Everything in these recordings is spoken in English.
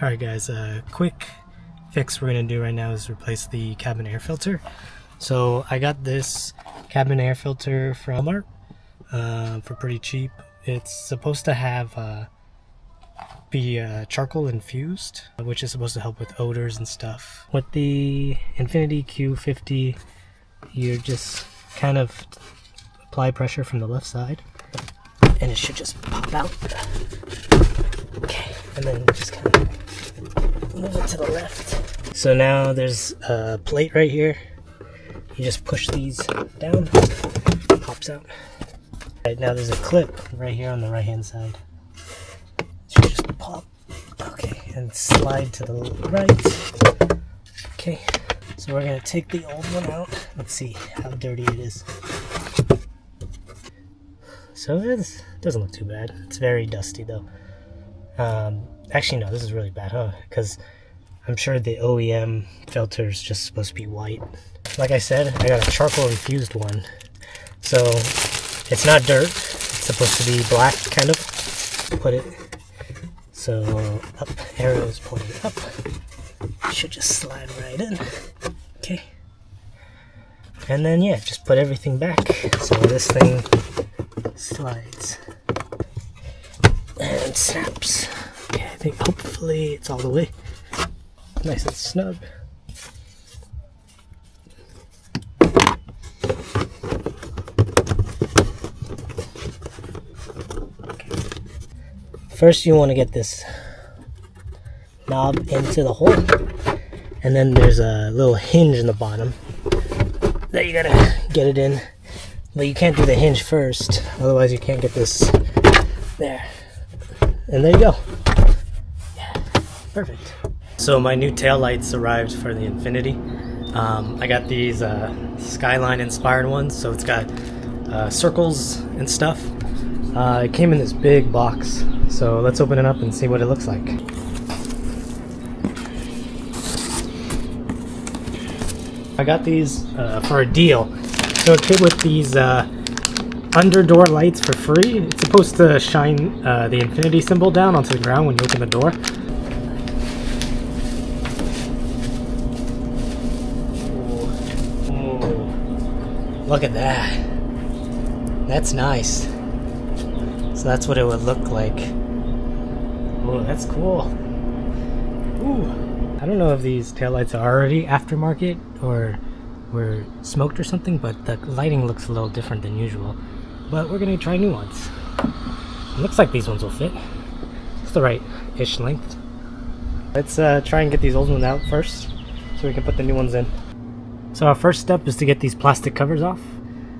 Alright guys, quick fix we're going to do right now is replace the cabin air filter. So I got this cabin air filter from Walmart for pretty cheap. It's supposed to have be charcoal infused, which is supposed to help with odors and stuff. With the Infiniti Q50, you just kind of apply pressure from the left side and it should just pop out. Okay, and then just kind of move it to the left. So now there's a plate right here. You just push these down, it pops out. Right now there's a clip right here on the right hand side. So you just pop, okay, and slide to the right. Okay, so we're gonna take the old one out. Let's see how dirty it is. So it doesn't look too bad. It's very dusty though. Actually no, this is really bad, huh? Because I'm sure the OEM filter is just supposed to be white. Like I said, I got a charcoal infused one. So it's not dirt. It's supposed to be black, kind of. Put it so up, arrows pointing up. Should just slide right in. Okay. And then yeah, just put everything back. So this thing slides and snaps. Okay, I think hopefully it's all the way nice and snug. First you want to get this knob into the hole, and then there's a little hinge in the bottom that you gotta get it in, but you can't do the hinge first, otherwise you can't get this there. And there you go. Yeah, perfect. So my new taillights arrived for the Infiniti. I got these Skyline inspired ones, so it's got circles and stuff. It came in this big box, so let's open it up and see what it looks like. I got these for a deal. So it came with these under door lights for free. It's supposed to shine the Infiniti symbol down onto the ground when you open the door. Ooh. Look at that. That's nice. So that's what it would look like. Oh, that's cool. Ooh. I don't know if these taillights are already aftermarket or were smoked or something, but the lighting looks a little different than usual. But we're gonna try new ones. It looks like these ones will fit. It's the right-ish length. Let's try and get these old ones out first so we can put the new ones in. So our first step is to get these plastic covers off.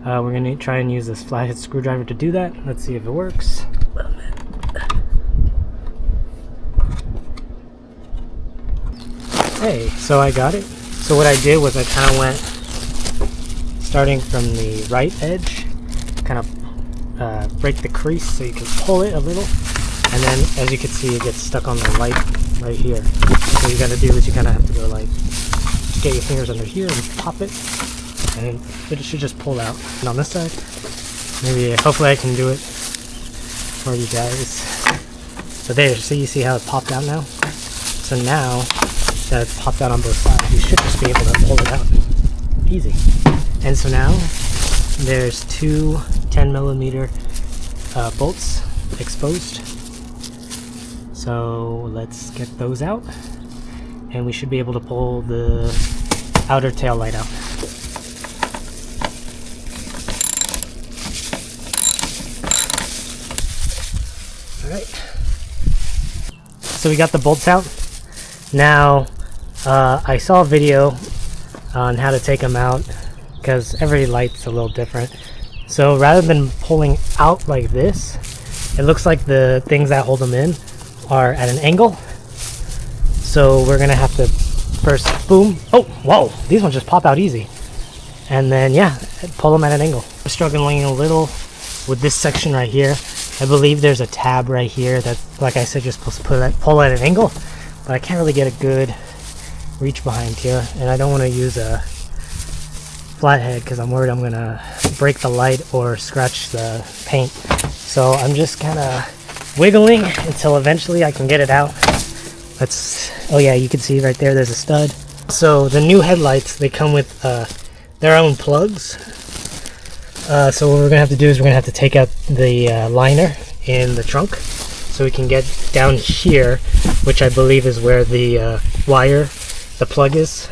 We're going to try and use this flathead screwdriver to do that. Let's see if it works. Hey, so I got it. So what I did was I kind of went starting from the right edge, kind of break the crease so you can pull it a little, and then as you can see it gets stuck on the light right here. So you got to do is you kind of have to go like get your fingers under here and pop it, and it should just pull out. And on this side, maybe hopefully I can do it for you guys. So there, so you see how it popped out now? So now that it's popped out on both sides, you should just be able to pull it out. Easy. And so now there's two 10mm bolts exposed. So let's get those out, and we should be able to pull the outer tail light out. Alright, so we got the bolts out. Now I saw a video on how to take them out because every light's a little different. So rather than pulling out like this, it looks like the things that hold them in are at an angle. So we're gonna have to first, boom, oh, whoa, these ones just pop out easy. And then yeah, pull them at an angle. I'm struggling a little with this section right here. I believe there's a tab right here that, like I said, you're supposed to pull at an angle, but I can't really get a good reach behind here, and I don't want to use a flathead because I'm worried I'm gonna break the light or scratch the paint. So I'm just kind of wiggling until eventually I can get it out. Oh yeah, you can see right there, there's a stud. So the new headlights, they come with their own plugs. So what we're gonna have to do is we're gonna have to take out the liner in the trunk so we can get down here, which I believe is where the wire, the plug is.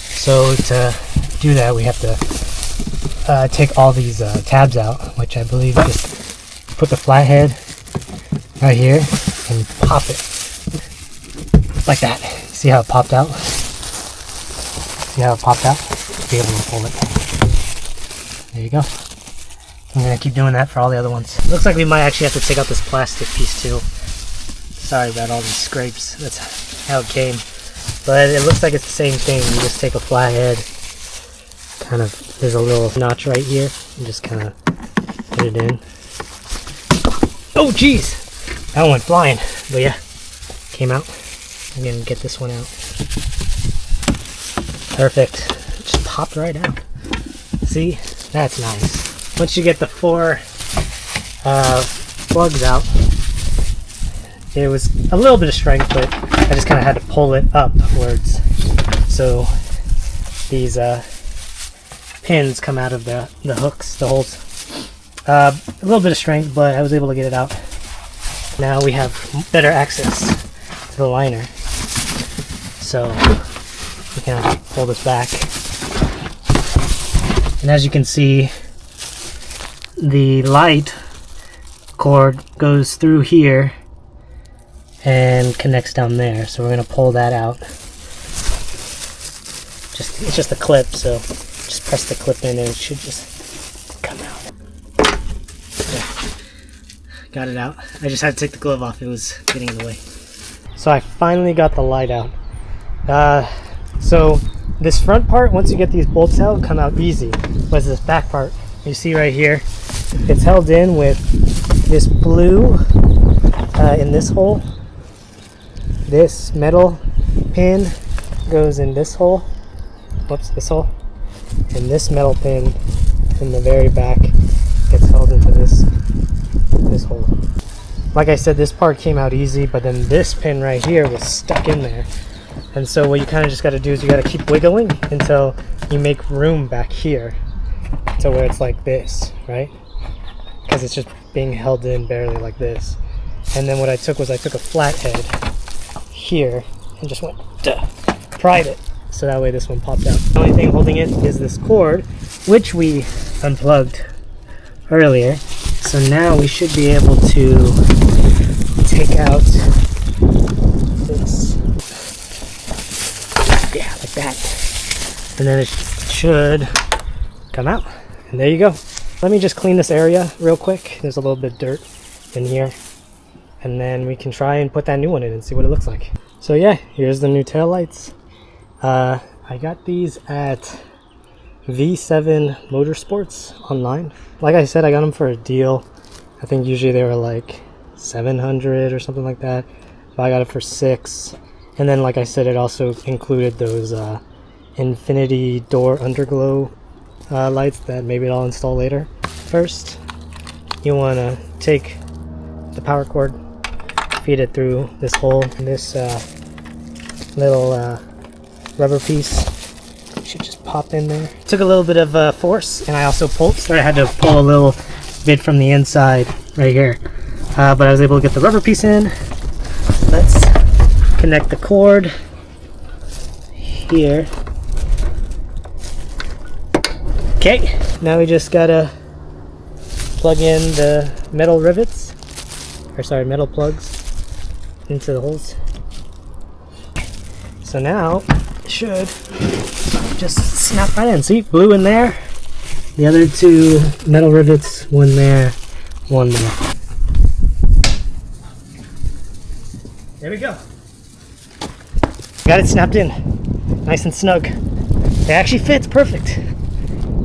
So to do that, we have to take all these tabs out, which I believe just put the flathead right here and pop it like that. See how it popped out? See how it popped out? Be able to pull it. There you go. I'm gonna keep doing that for all the other ones. Looks like we might actually have to take out this plastic piece too. Sorry about all these scrapes. That's how it came. But it looks like it's the same thing. You just take a flathead, kind of, there's a little notch right here, and just kind of put it in. Oh jeez! That went flying. But yeah, came out. I'm gonna get this one out. Perfect. It just popped right out. See? That's nice. Once you get the 4 plugs out, it was a little bit of strength, but I just kind of had to pull it upwards. So these pins come out of the hooks, the holes. A little bit of strength, but I was able to get it out. Now we have better access to the liner. So we can pull this back. And as you can see, the light cord goes through here and connects down there. So we're going to pull that out. It's just a clip, so just press the clip in and it should just come out. Yeah. Got it out. I just had to take the glove off. It was getting in the way. So I finally got the light out. So this front part, once you get these bolts out, come out easy. But this back part, you see right here, it's held in with this blue in this hole. This metal pin goes in this hole. Whoops, this hole. And this metal pin in the very back gets held into this hole. Like I said, this part came out easy, but then this pin right here was stuck in there. And so what you kind of just got to do is you got to keep wiggling until you make room back here to where it's like this, right? Because it's just being held in barely like this. And then what I took was I took a flathead here and just went pried it, so that way this one popped out. The only thing holding it is this cord, which we unplugged earlier. So now we should be able to take out this. Yeah, like that. And then it should come out. And there you go. Let me just clean this area real quick. There's a little bit of dirt in here. And then we can try and put that new one in and see what it looks like. So yeah, here's the new taillights. I got these at V7 Motorsports online. Like I said, I got them for a deal. I think usually they were like 700 or something like that. But I got it for 6. And then like I said, it also included those Infiniti door underglow lights that maybe I'll install later. First, you want to take the power cord, feed it through this hole, and this little rubber piece should just pop in there. Took a little bit of force, and I also I had to pull a little bit from the inside right here, but I was able to get the rubber piece in. Let's connect the cord here. Okay, now we just gotta plug in the metal rivets, or sorry, metal plugs into the holes. So now it should just snap right in. See, blue in there. The other 2 metal rivets, one there, one there. There we go. Got it snapped in, nice and snug. It actually fits perfect.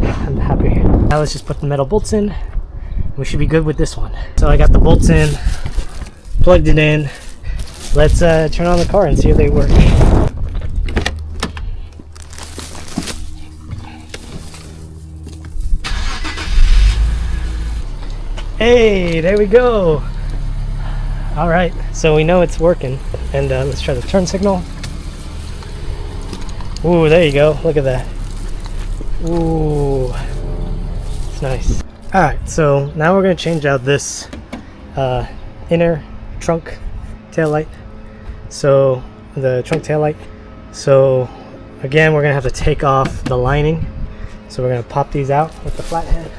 I'm happy. Now let's just put the metal bolts in. We should be good with this one. So I got the bolts in, plugged it in. Let's turn on the car and see if they work. Hey, there we go. All right, so we know it's working. and let's try the turn signal. Ooh, there you go. Look at that. Ooh, it's nice. Alright, so now we're going to change out this inner trunk taillight. So the trunk taillight. So again, we're going to have to take off the lining. So we're going to pop these out with the flathead.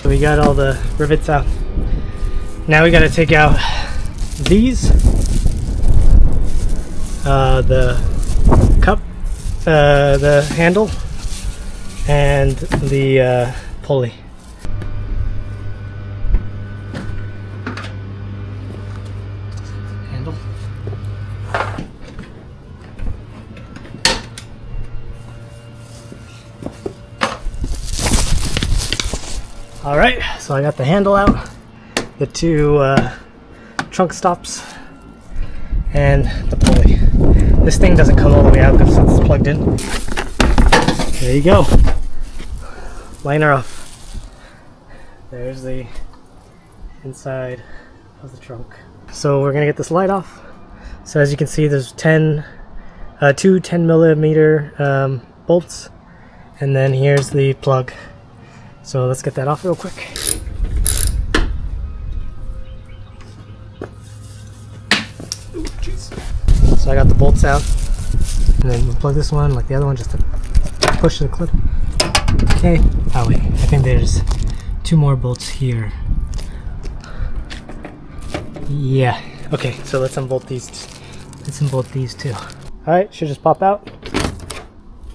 So we got all the rivets out. Now we got to take out these, the cup, the handle, and the pulley. Handle. All right, so I got the handle out, the two trunk stops, and the pulley. This thing doesn't come all the way out because it's plugged in. There you go. Liner off. There's the inside of the trunk. So we're gonna get this light off. So as you can see, there's two 10mm bolts, and then here's the plug. So let's get that off real quick. So I got the bolts out, and then we'll plug this one like the other one just to push the clip. Okay. Oh wait, I think there's two more bolts here. Yeah. Okay, so let's unbolt these. Let's unbolt these too. All right, should just pop out.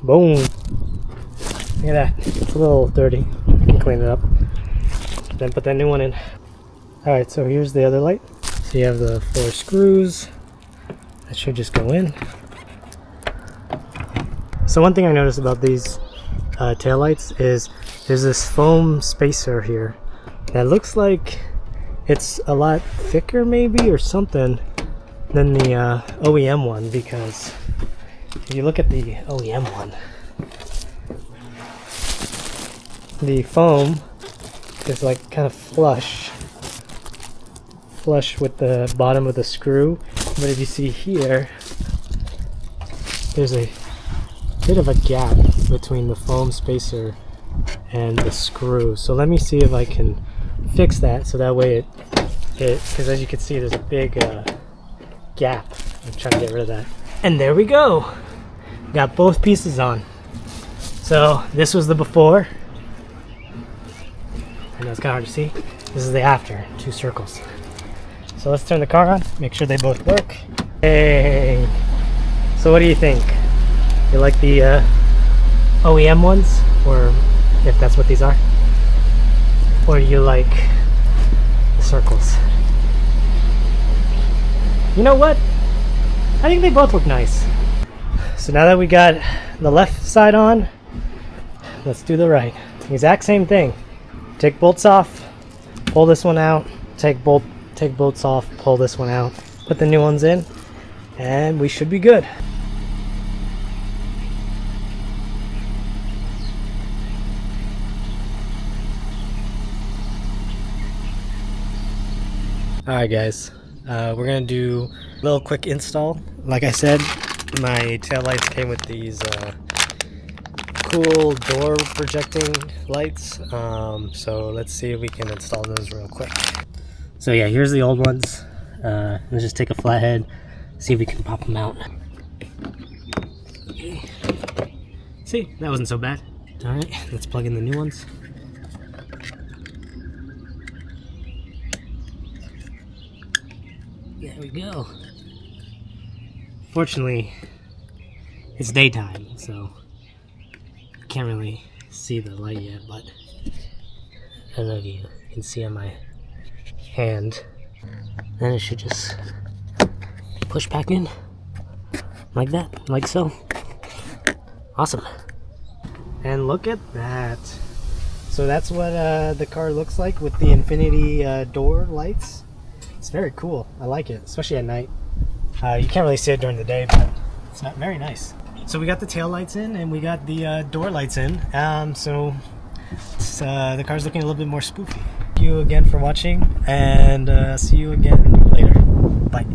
Boom. Look at that. It's a little dirty. I can clean it up. Then put that new one in. All right, so here's the other light. So you have the 4 screws. That should just go in. So one thing I noticed about these taillights is there's this foam spacer here that looks like it's a lot thicker maybe or something than the OEM one, because if you look at the OEM one, the foam is like kind of flush with the bottom of the screw, but if you see here, there's a bit of a gap between the foam spacer and the screw. So let me see if I can fix that so that way it because as you can see, there's a big gap. I'm trying to get rid of that. And there we go. Got both pieces on. So this was the before. I know it's kind of hard to see. This is the after, 2 circles. So let's turn the car on, make sure they both work. Hey! So what do you think? You like the OEM ones? Or if that's what these are? Or do you like the circles? You know what? I think they both look nice. So now that we got the left side on, let's do the right. Exact same thing. Take bolts off, pull this one out, take bolts off, pull this one out, put the new ones in, and we should be good. Alright guys, we're gonna do a little quick install. Like I said, my taillights came with these cool door projecting lights, so let's see if we can install those real quick. So yeah, here's the old ones. Let's just take a flathead, see if we can pop them out. See, that wasn't so bad. Alright, let's plug in the new ones. There we go. Fortunately, it's daytime, so I can't really see the light yet, but I don't know if you can see on my hand. Then it should just push back in like that, like so. Awesome. And look at that. So that's what the car looks like with the Infiniti door lights. It's very cool. I like it, especially at night. You can't really see it during the day, but it's not very nice. So we got the tail lights in and we got the door lights in. So it's, the car's looking a little bit more spoofy. you again for watching, and see you again later. Bye.